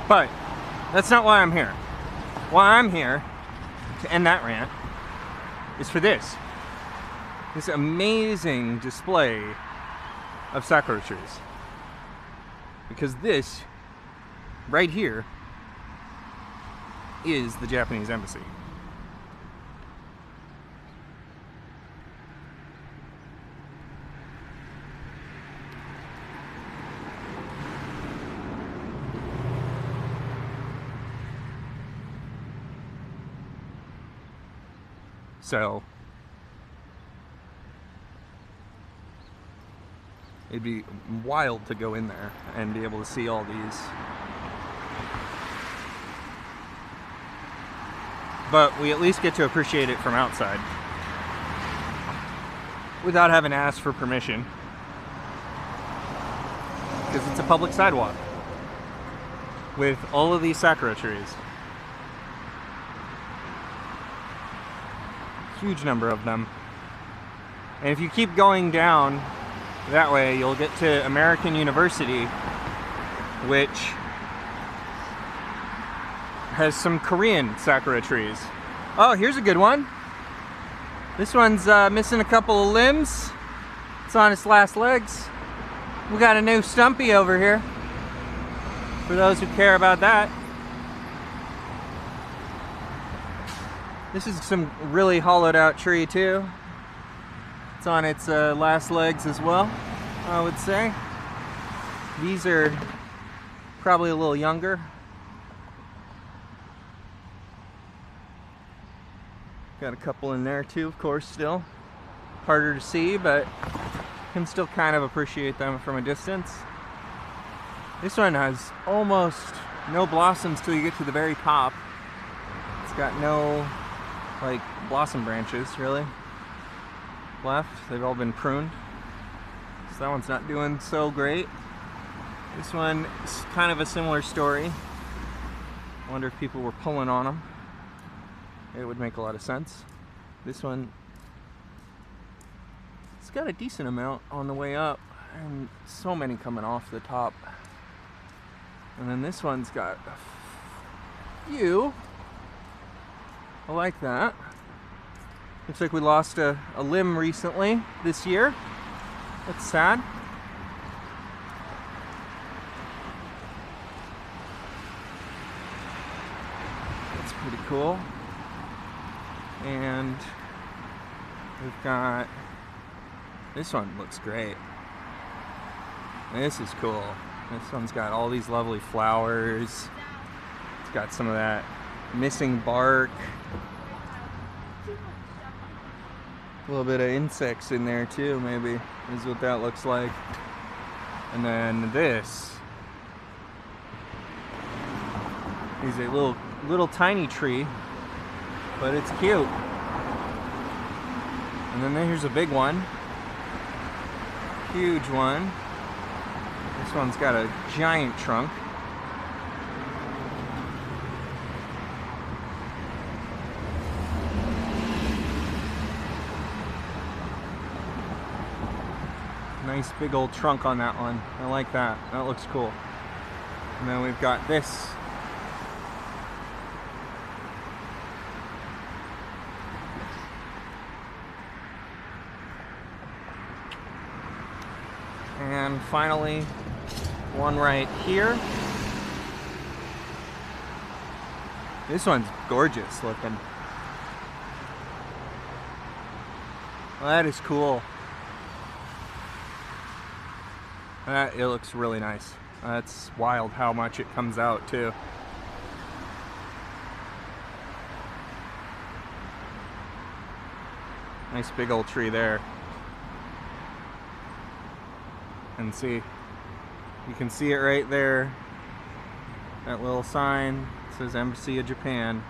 But that's not why I'm here. Why I'm here, to end that rant, is for this amazing display of sakura trees. Because this, right here, is the Japanese embassy. So it'd be wild to go in there and be able to see all these. But we at least get to appreciate it from outside without having to ask for permission, because it's a public sidewalk with all of these sakura trees. Huge number of them. And if you keep going down that way, you'll get to American University, which has some Korean sakura trees. Oh, here's a good one. This one's missing a couple of limbs. It's on its last legs. We got a new stumpy over here, for those who care about that. This is some really hollowed out tree too. It's on its last legs as well, I would say. These are probably a little younger. Got a couple in there too, of course, still. Harder to see, but can still kind of appreciate them from a distance. This one has almost no blossoms till you get to the very top. It's got no like blossom branches really left. They've all been pruned, so that one's not doing so great. This one is kind of a similar story. I wonder if people were pulling on them. It would make a lot of sense. This one, it's got a decent amount on the way up, and so many coming off the top. And then this one's got a few. I like that. Looks like we lost a limb recently this year. That's sad. That's pretty cool. And we've got, this one looks great. This is cool. This one's got all these lovely flowers. It's got some of that missing bark. A little bit of insects in there too, maybe, is what that looks like. And then this is a little tiny tree, but it's cute. And then here's a big one. Huge one. This one's got a giant trunk. Nice big old trunk on that one. I like that. That looks cool. And then we've got this. And finally, one right here. This one's gorgeous looking. Well, that is cool. It looks really nice. That's wild how much it comes out too. Nice big old tree there. And see, you can see it right there. That little sign says Embassy of Japan.